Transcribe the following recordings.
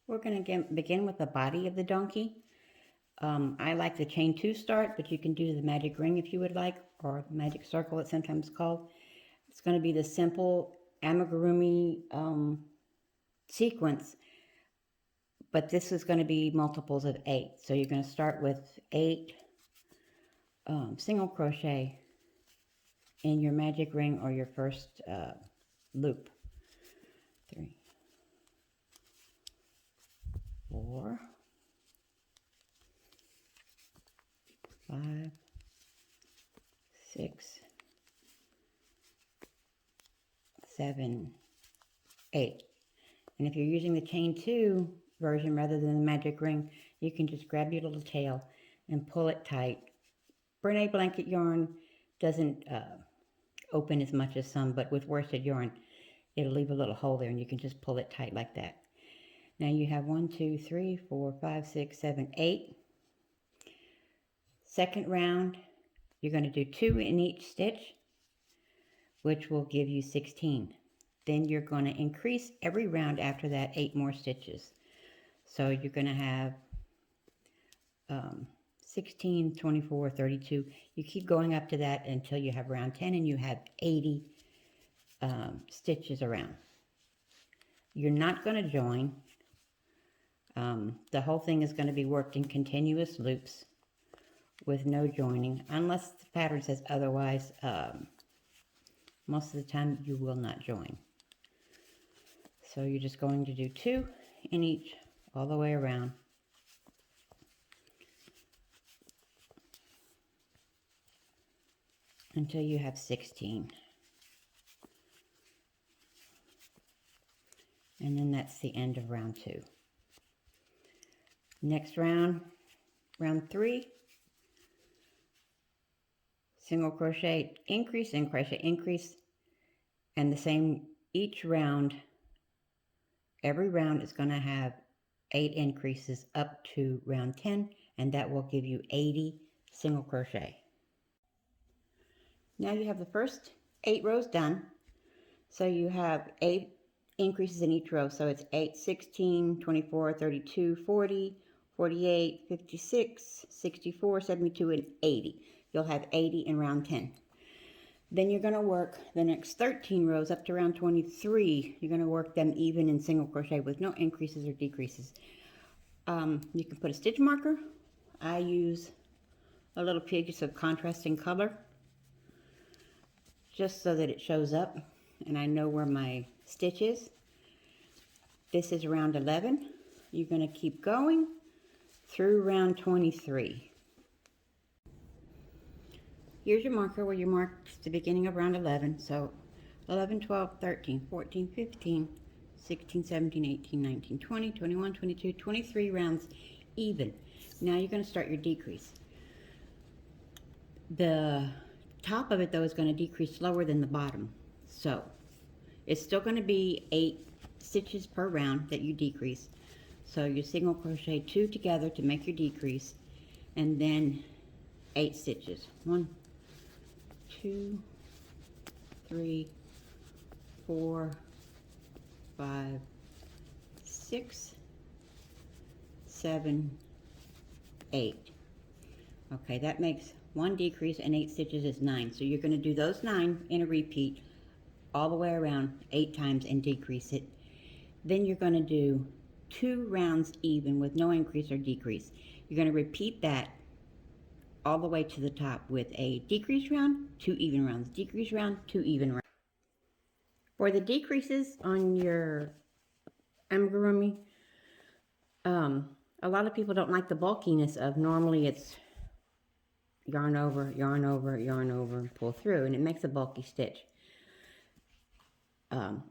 We're going to begin with the body of the donkey. I like the chain 2 start, but you can do the magic ring if you would like, or magic circle it's sometimes called. It's going to be the simple amigurumi sequence, but this is going to be multiples of 8. So you're going to start with 8 single crochet in your magic ring or your first loop. 3, 4, 5, 6, 7, 8. And if you're using the chain 2 version rather than the magic ring, you can just grab your little tail and pull it tight. Brene blanket yarn doesn't open as much as some, but with worsted yarn, it'll leave a little hole there and you can just pull it tight like that. Now you have 1, 2, 3, 4, 5, 6, 7, 8. Second round, you're going to do 2 in each stitch, which will give you 16. Then you're going to increase every round after that 8 more stitches. So you're going to have 16, 24, 32. You keep going up to that until you have round 10 and you have 80 stitches around. You're not going to join. The whole thing is going to be worked in continuous loops with no joining, unless the pattern says otherwise. Most of the time you will not join. So you're just going to do 2 in each all the way around. Until you have 16. And then that's the end of round 2. Next round, round 3, single crochet, increase, and crochet, increase, and the same each round. Every round is going to have 8 increases up to round 10, and that will give you 80 single crochet. Now you have the first 8 rows done. So you have 8 increases in each row. So it's 8, 16, 24, 32, 40, 48, 56, 64, 72, and 80. You'll have 80 in round 10. Then you're going to work the next 13 rows up to round 23. You're going to work them even in single crochet with no increases or decreases. You can put a stitch marker. I use a little piece of contrasting color just so that it shows up and I know where my stitch is. This is round 11. You're going to keep going through round 23. Here's your marker where you marked the beginning of round 11. So 11, 12, 13, 14, 15, 16, 17, 18, 19, 20, 21, 22, 23 rounds even. Now you're going to start your decrease. The top of it though is going to decrease slower than the bottom. So it's still going to be 8 stitches per round that you decrease. So you single crochet 2 together to make your decrease, and then 8 stitches. 1, 2, 3, 4, 5, 6, 7, 8. Okay, that makes 1 decrease, and 8 stitches is 9. So you're going to do those 9 in a repeat all the way around 8 times and decrease it. Then you're going to do 2 rounds even with no increase or decrease. You're going to repeat that all the way to the top with a decrease round, 2 even rounds, decrease round, 2 even rounds. For the decreases on your amigurumi, a lot of people don't like the bulkiness of, normally it's yarn over, yarn over, yarn over, and pull through, and it makes a bulky stitch.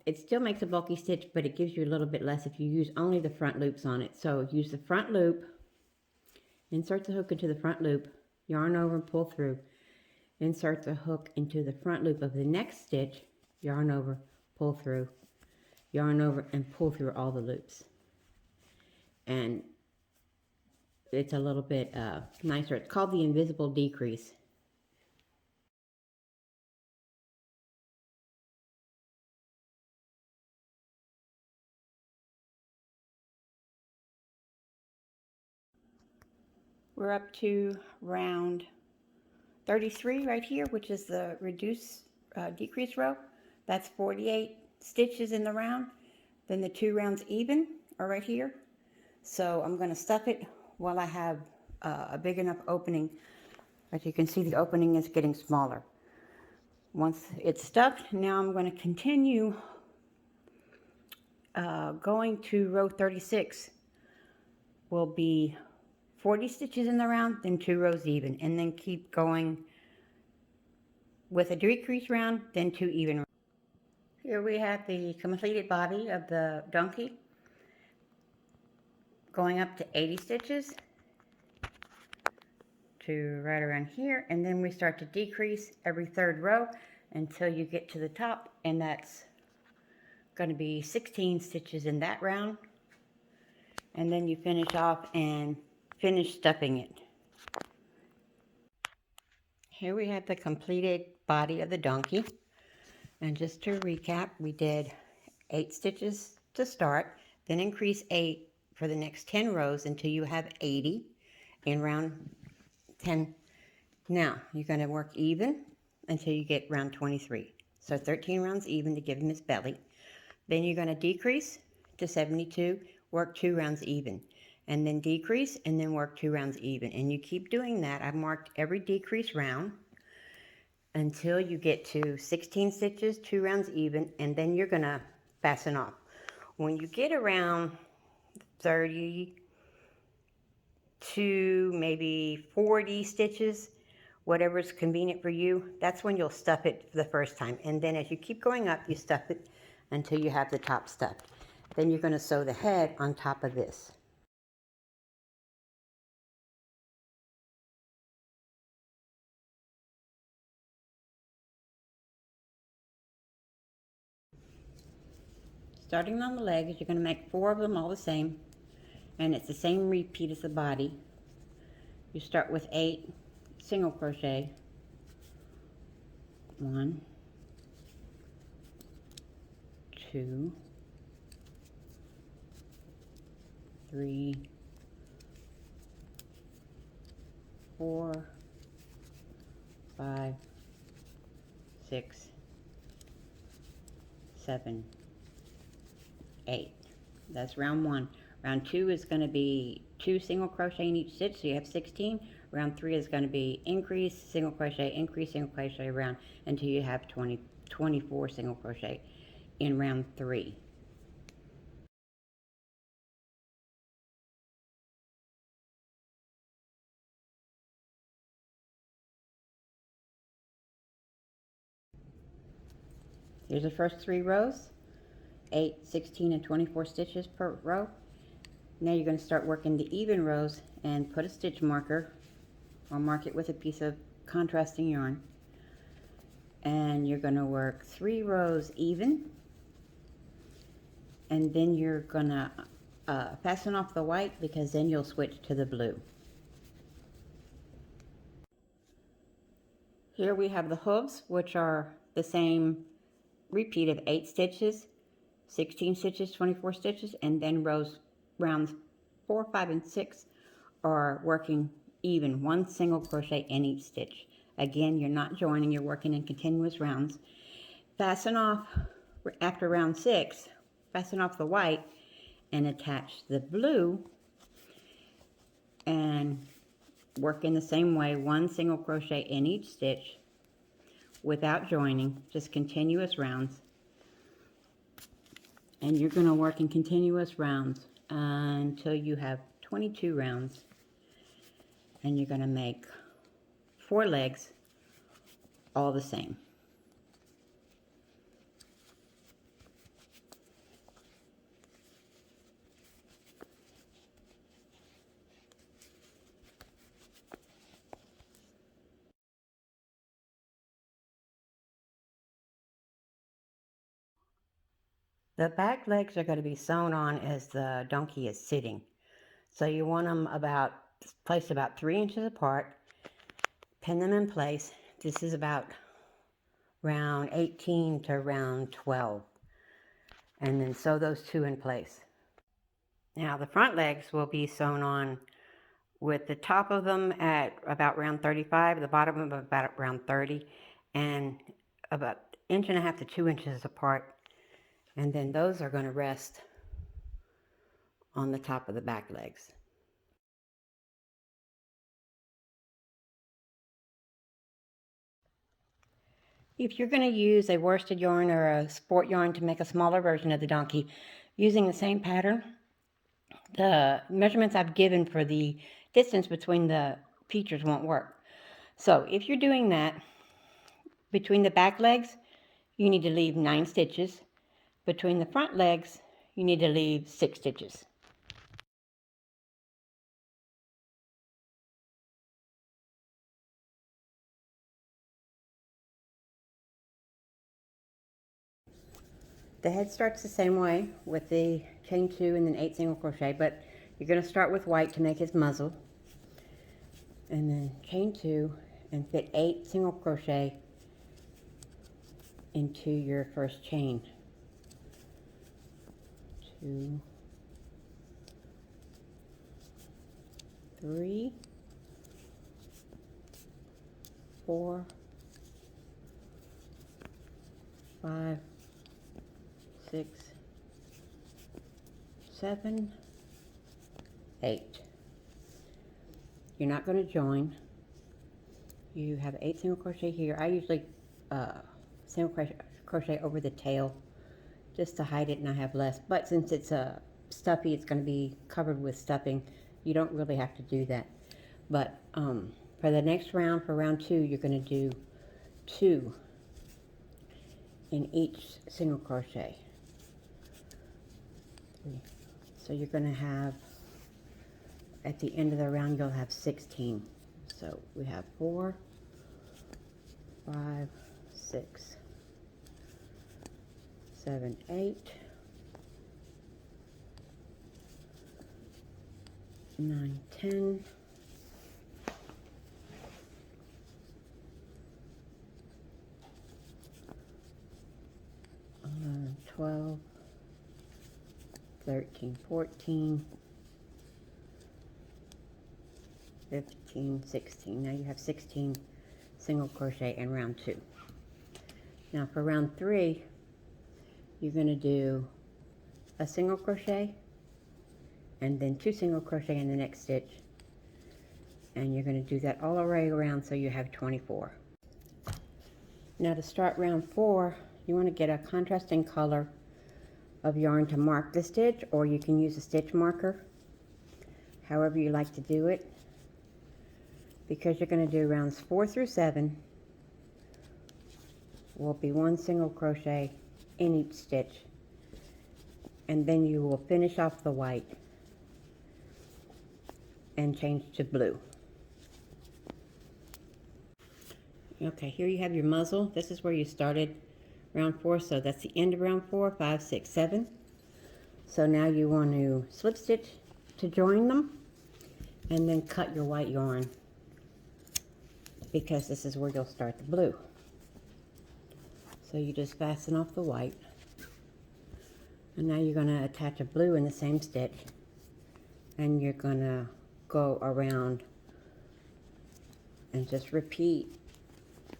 It still makes a bulky stitch, but it gives you a little bit less if you use only the front loops on it. So use the front loop, insert the hook into the front loop, yarn over and pull through, insert the hook into the front loop of the next stitch, yarn over, pull through, yarn over, and pull through all the loops. And it's a little bit nicer. It's called the invisible decrease. We're up to round 33 right here, which is the decrease row. That's 48 stitches in the round. Then the 2 rounds even are right here. So I'm going to stuff it while I have a big enough opening. As you can see, the opening is getting smaller. Once it's stuffed, now I'm going to continue going to row 36. Will be 40 stitches in the round, then 2 rows even, and then keep going with a decrease round, then 2 even. Here we have the completed body of the donkey, going up to 80 stitches to right around here, and then we start to decrease every 3rd row until you get to the top, and that's going to be 16 stitches in that round, and then you finish off and finish stuffing it. Here we have the completed body of the donkey, and just to recap, we did 8 stitches to start, then increase 8 for the next 10 rows until you have 80 in round 10. Now you're going to work even until you get round 23. So 13 rounds even to give him his belly. Then you're going to decrease to 72, work 2 rounds even, and then decrease and then work 2 rounds even. And you keep doing that. I've marked every decrease round until you get to 16 stitches, 2 rounds even, and then you're going to fasten off. When you get around 30 to maybe 40 stitches, whatever's convenient for you, that's when you'll stuff it for the first time. And then as you keep going up, you stuff it until you have the top stuffed. Then you're going to sew the head on top of this. Starting on the legs, you're going to make 4 of them all the same, and it's the same repeat as the body. You start with 8 single crochet. 1, 2, 3, 4, 5, 6, 7, 8. That's round 1. Round 2 is going to be 2 single crochet in each stitch, so you have 16. Round 3 is going to be increase, single crochet around until you have 24 single crochet in round 3. Here's the first 3 rows, 8, 16, and 24 stitches per row. Now you're going to start working the even rows and put a stitch marker, or mark it with a piece of contrasting yarn. And you're going to work 3 rows even, and then you're going to fasten off the white, because then you'll switch to the blue. Here we have the hooves, which are the same repeat of 8 stitches, 16 stitches, 24 stitches, and then rounds 4, 5, and 6 are working even, 1 single crochet in each stitch. Again, you're not joining, you're working in continuous rounds. Fasten off after round 6, fasten off the white and attach the blue, and work in the same way, 1 single crochet in each stitch without joining, just continuous rounds. And you're going to work in continuous rounds until you have 22 rounds, and you're going to make 4 legs all the same. The back legs are going to be sewn on as the donkey is sitting. So you want them placed about 3 inches apart. Pin them in place. This is about round 18 to round 12. And then sew those 2 in place. Now the front legs will be sewn on with the top of them at about round 35, the bottom of them about around 30, and about 1.5 to 2 inches apart. And then those are going to rest on the top of the back legs. If you're going to use a worsted yarn or a sport yarn to make a smaller version of the donkey using the same pattern, the measurements I've given for the distance between the features won't work. So if you're doing that, between the back legs, you need to leave 9 stitches. Between the front legs, you need to leave 6 stitches. The head starts the same way with the chain 2 and then 8 single crochet, but you're going to start with white to make his muzzle, and then chain 2 and fit 8 single crochet into your first chain. 2, 3, 4, 5, 6, 7, 8. You're not going to join. You have 8 single crochet here. I usually single crochet over the tail just to hide it and I have less. But since it's stuffy, it's going to be covered with stuffing. You don't really have to do that. But for the next round, for round 2, you're going to do 2 in each single crochet. So you're going to have, at the end of the round, you'll have 16. So we have 4, 5, 6, 7, 8, 9, 10, 11, 12, 13, 14, 15, 16. Now you have 16 single crochet in round 2. Now for round 3, you're going to do a single crochet and then 2 single crochet in the next stitch, and you're going to do that all the way around so you have 24. Now to start round 4, you want to get a contrasting color of yarn to mark the stitch, or you can use a stitch marker, however you like to do it. Because you're going to do rounds 4 through 7 will be 1 single crochet in each stitch, and then you will finish off the white and change to blue. Okay, here you have your muzzle. This is where you started round 4, so that's the end of round 4, 5, 6, 7. So now you want to slip stitch to join them and then cut your white yarn, because this is where you'll start the blue. So you just fasten off the white, and now you're going to attach a blue in the same stitch, and you're going to go around and just repeat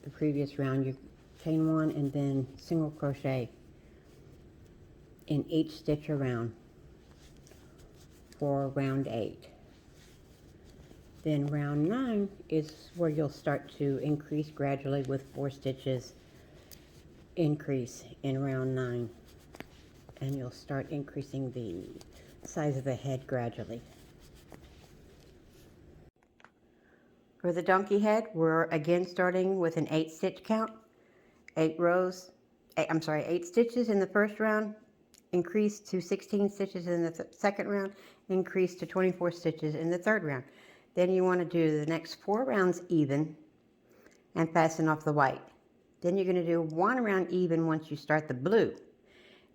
the previous round. You chain 1 and then single crochet in each stitch around for round 8. Then round 9 is where you'll start to increase gradually with 4 stitches increase in round 9, and you'll start increasing the size of the head gradually. For the donkey head, we're again starting with an 8 stitch count. 8 stitches in the first round, increase to 16 stitches in the second round, increase to 24 stitches in the third round. Then you want to do the next 4 rounds even and fasten off the white. Then you're going to do 1 round even once you start the blue.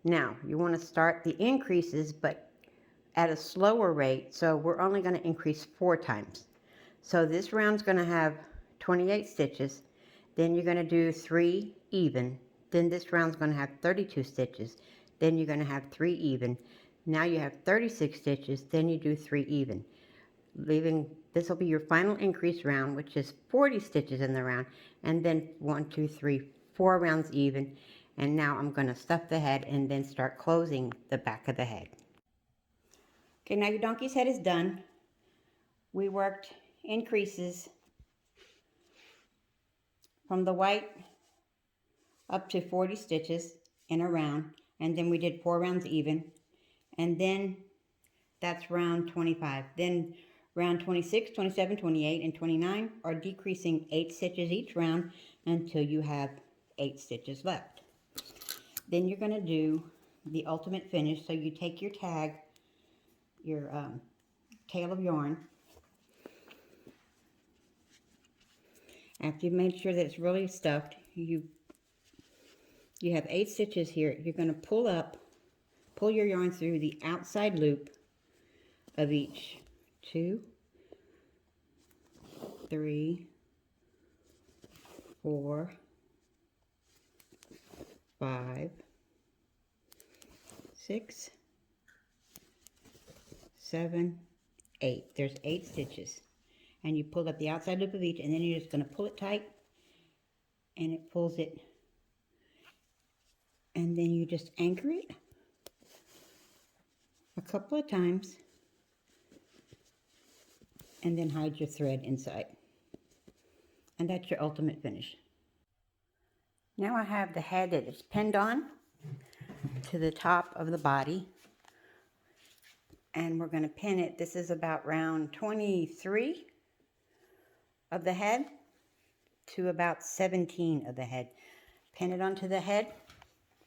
Now you want to start the increases but at a slower rate, so we're only going to increase 4 times. So this round's going to have 28 stitches, then you're going to do 3 even, then this round's going to have 32 stitches, then you're going to have 3 even. Now you have 36 stitches, then you do 3 even. leaving, this will be your final increase round, which is 40 stitches in the round, and then 1, 2, 3, 4 rounds even. And now I'm going to stuff the head and then start closing the back of the head. Okay, now your donkey's head is done. We worked increases from the white up to 40 stitches in a round, and then we did 4 rounds even, and then that's round 25. Then round 26, 27, 28, and 29 are decreasing 8 stitches each round until you have 8 stitches left. Then you're going to do the ultimate finish. So you take your tag, your tail of yarn. After you've made sure that it's really stuffed, you have 8 stitches here. You're going to pull your yarn through the outside loop of each 2, 3, 4, 5, 6, 7, 8. There's 8 stitches. And you pull up the outside loop of each, and then you're just going to pull it tight, and it pulls it. And then you just anchor it a couple of times, and then hide your thread inside. And that's your ultimate finish. Now I have the head that is pinned on to the top of the body, and we're going to pin it. This is about round 23 of the head to about 17 of the head. Pin it onto the head,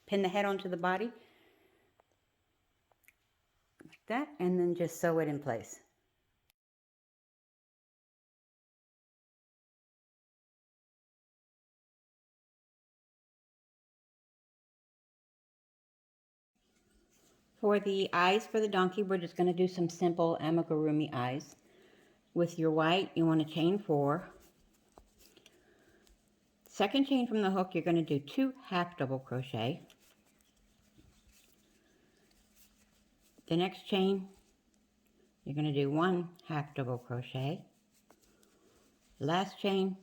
pin the head onto the body like that, and then just sew it in place. For the eyes for the donkey, we're just going to do some simple amigurumi eyes. With your white, you want to chain 4. Second chain from the hook, you're going to do 2 half double crochet. The next chain, you're going to do 1 half double crochet. Last chain,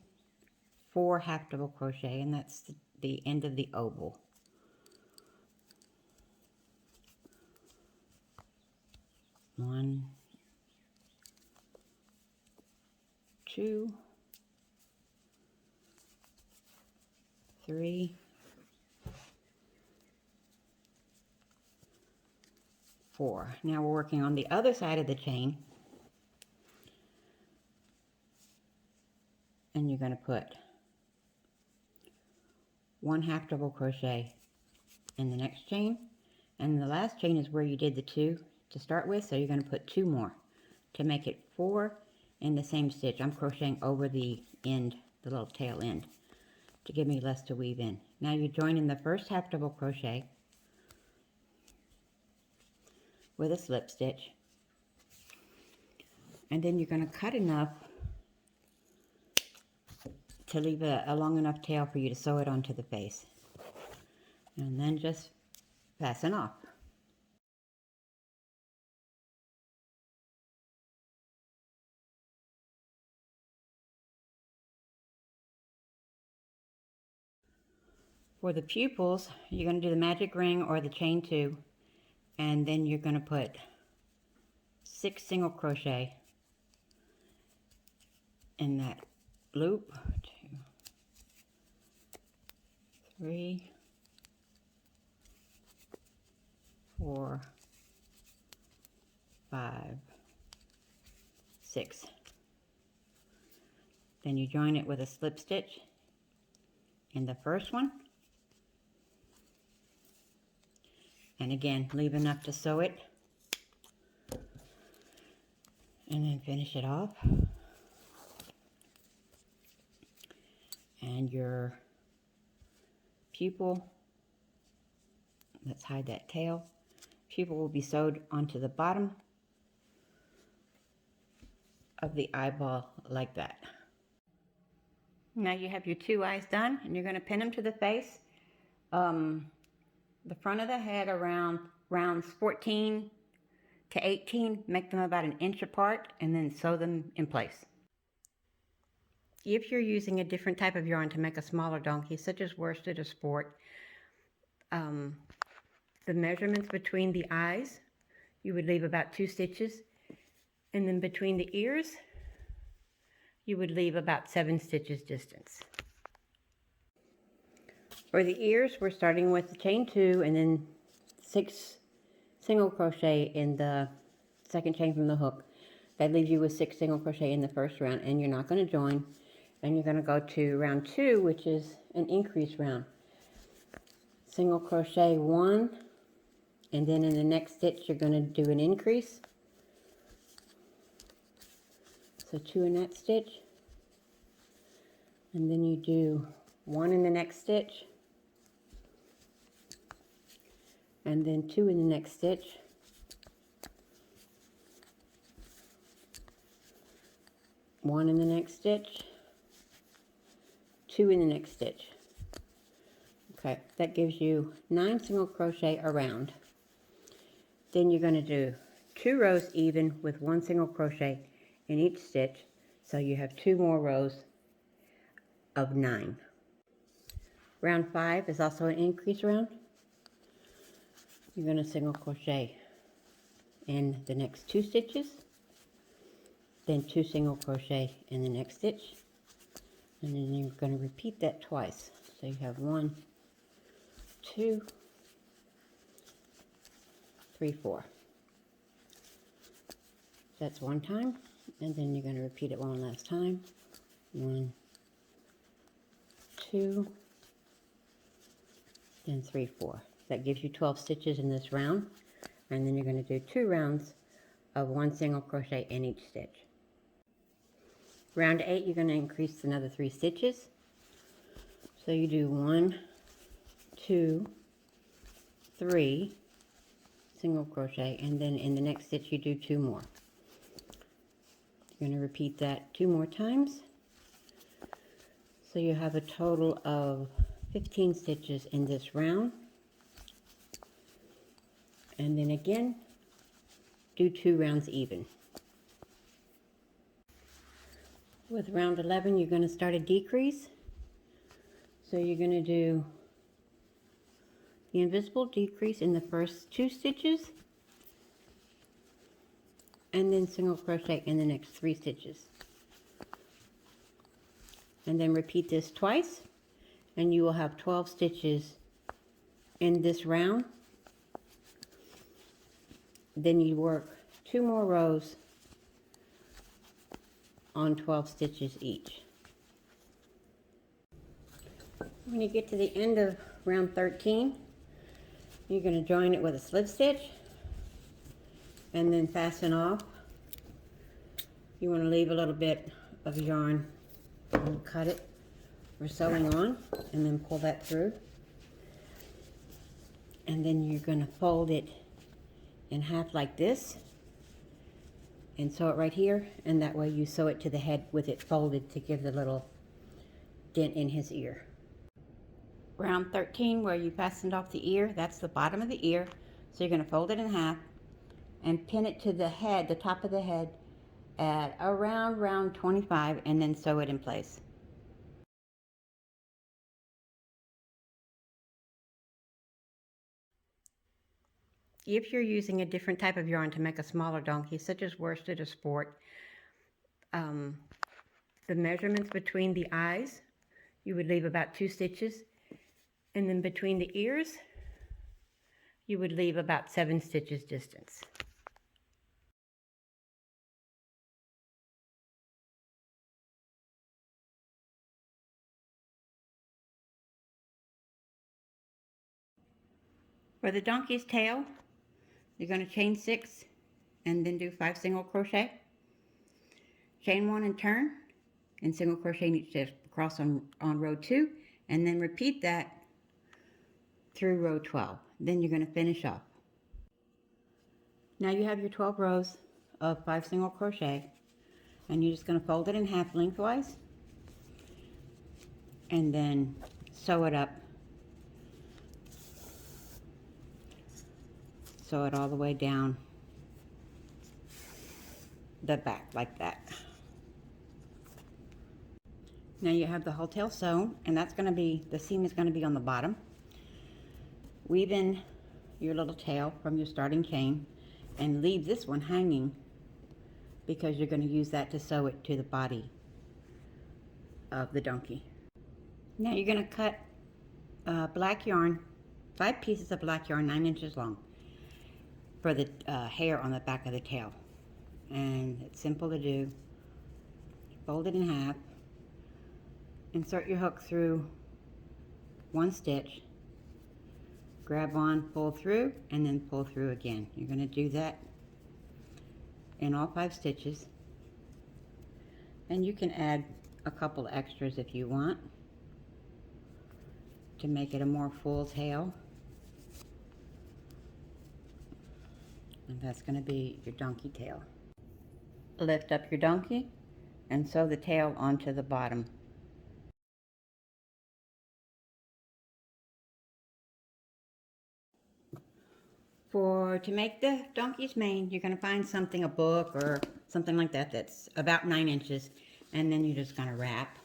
4 half double crochet, and that's the end of the oval. One, 2, 3, 4. Now we're working on the other side of the chain, and you're going to put 1 half double crochet in the next chain, and the last chain is where you did the 2 to start with, so you're going to put 2 more to make it 4 in the same stitch. I'm crocheting over the end, the little tail end, to give me less to weave in. Now you join in the first half double crochet with a slip stitch, and then you're going to cut enough to leave a long enough tail for you to sew it onto the face, and then just fasten off. For the pupils, you're going to do the magic ring or the chain 2, and then you're going to put 6 single crochet in that loop. 2, 3, 4, 5, 6. Then you join it with a slip stitch in the first one, and again leave enough to sew it, and then finish it off. And your pupil, let's hide that tail, pupil will be sewed onto the bottom of the eyeball like that. Now you have your 2 eyes done, and you're going to pin them to the face. The front of the head around rounds 14 to 18, make them about an inch apart, and then sew them in place. If you're using a different type of yarn to make a smaller donkey, such as worsted or sport, the measurements between the eyes, you would leave about 2 stitches, and then between the ears, you would leave about 7 stitches distance. For the ears, we're starting with the chain 2 and then 6 single crochet in the second chain from the hook. That leaves you with 6 single crochet in the first round, and you're not going to join, and you're going to go to round 2, which is an increase round. Single crochet 1, and then in the next stitch you're going to do an increase. So 2 in that stitch, and then you do 1 in the next stitch, and then 2 in the next stitch, one in the next stitch, 2 in the next stitch. Okay, that gives you 9 single crochet around. Then you're going to do 2 rows even with 1 single crochet in each stitch, so you have 2 more rows of 9. Round 5 is also an increase round. You're going to single crochet in the next 2 stitches, then 2 single crochet in the next stitch, and then you're going to repeat that twice. So you have 1, 2, 3, 4. That's one time, and then you're going to repeat it one last time. 1, 2, then 3, 4. That gives you 12 stitches in this round, and then you're going to do 2 rounds of 1 single crochet in each stitch. Round 8, you're going to increase another 3 stitches. So you do 1, 2, 3 single crochet, and then in the next stitch you do 2 more. You're going to repeat that 2 more times. So you have a total of 15 stitches in this round. And then again, do 2 rounds even. With round 11, you're going to start a decrease. So you're going to do the invisible decrease in the first 2 stitches, and then single crochet in the next 3 stitches. And then repeat this twice, and you will have 12 stitches in this round. Then you work 2 more rows on 12 stitches each. When you get to the end of round 13, you're going to join it with a slip stitch and then fasten off. You want to leave a little bit of yarn and cut it for sewing on, and then pull that through. And then you're going to fold it in half like this and sew it right here, and that way you sew it to the head with it folded to give the little dent in his ear. Round 13, where you fastened off the ear, that's the bottom of the ear. So you're going to fold it in half and pin it to the head, the top of the head, at around round 25, and then sew it in place. If you're using a different type of yarn to make a smaller donkey, such as worsted or sport, the measurements between the eyes, you would leave about 2 stitches, and then between the ears, you would leave about 7 stitches distance. For the donkey's tail, you're going to chain 6 and then do 5 single crochet. Chain 1 and turn, and single crochet in each stitch across on row 2, and then repeat that through row 12. Then you're going to finish off. Now you have your 12 rows of 5 single crochet, and you're just going to fold it in half lengthwise and then sew it up. Sew it all the way down the back like that. Now you have the whole tail sewn, and that's going to be, the seam is going to be on the bottom. Weave in your little tail from your starting chain and leave this one hanging because you're going to use that to sew it to the body of the donkey. Now you're going to cut black yarn, 5 pieces of black yarn 9 inches long for the hair on the back of the tail. And it's simple to do. Fold it in half. Insert your hook through 1 stitch, grab on, pull through, and then pull through again. You're going to do that in all 5 stitches, and you can add a couple extras if you want to make it a more full tail. And that's going to be your donkey tail. Lift up your donkey and sew the tail onto the bottom. To make the donkey's mane, you're going to find something, a book or something like that, that's about 9 inches, and then you're just going to wrap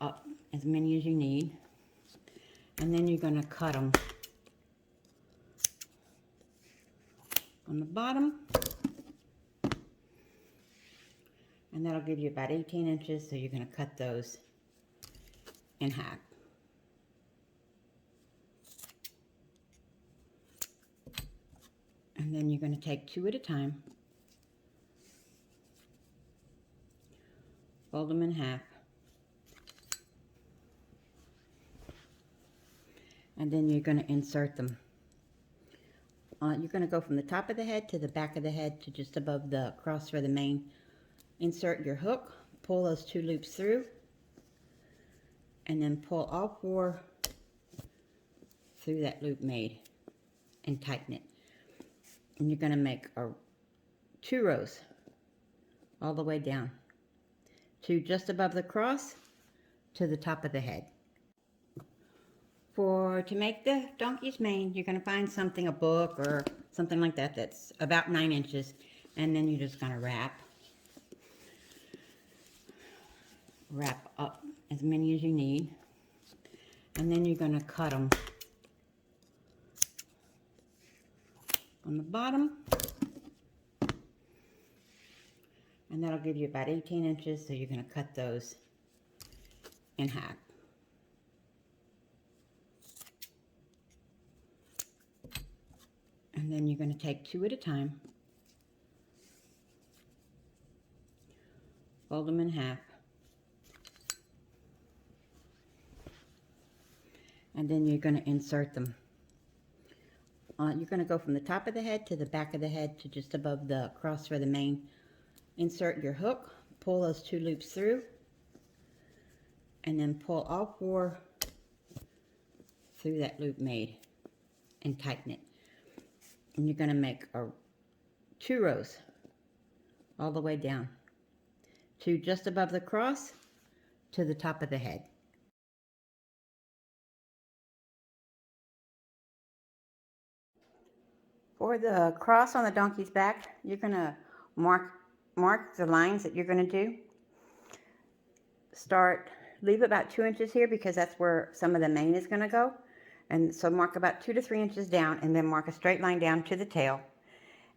up as many as you need, and then you're going to cut them on the bottom, and that'll give you about 18 inches, so you're going to cut those in half. And then you're going to take 2 at a time, fold them in half, and then you're going to insert them. You're going to go from the top of the head to the back of the head to just above the cross for the mane. Insert your hook, pull those 2 loops through, and then pull all 4 through that loop made and tighten it. And you're going to make 2 rows all the way down to just above the cross to the top of the head. To make the donkey's mane, you're going to find something, a book or something like that, that's about 9 inches, and then you're just going to wrap up as many as you need, and then you're going to cut them on the bottom, and that'll give you about 18 inches, so you're going to cut those in half. And then you're going to take 2 at a time, fold them in half, and then you're going to insert them. You're going to go from the top of the head to the back of the head to just above the cross for the mane. Insert your hook, pull those 2 loops through, and then pull all 4 through that loop made and tighten it. And you're going to make 2 rows all the way down to just above the cross to the top of the head. For the cross on the donkey's back, you're going to mark the lines that you're going to do. Leave about 2 inches here because that's where some of the mane is going to go. And so mark about 2 to 3 inches down, and then mark a straight line down to the tail.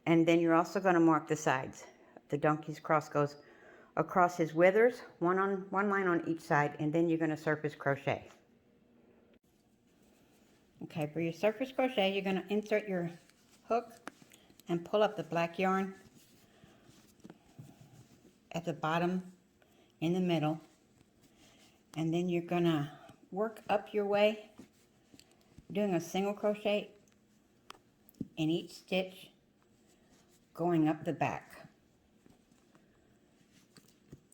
And then you're also going to mark the sides. The donkey's cross goes across his withers, one line on each side, and then you're going to surface crochet. Okay, for your surface crochet, you're going to insert your hook and pull up the black yarn at the bottom in the middle, and then you're going to work up your way doing a single crochet in each stitch going up the back.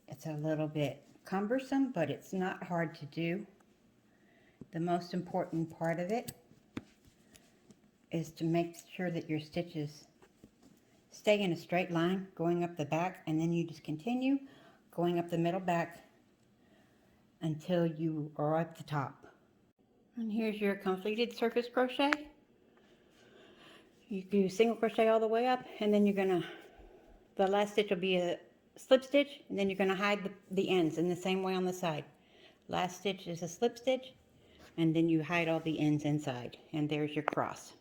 It's a little bit cumbersome, but it's not hard to do. The most important part of it is to make sure that your stitches stay in a straight line going up the back, and then you just continue going up the middle back until you are at the top. And here's your completed surface crochet. You do single crochet all the way up, and then you're gonna, the last stitch will be a slip stitch, and then you're gonna hide the ends in the same way on the side. Last stitch is a slip stitch, and then you hide all the ends inside, and there's your cross.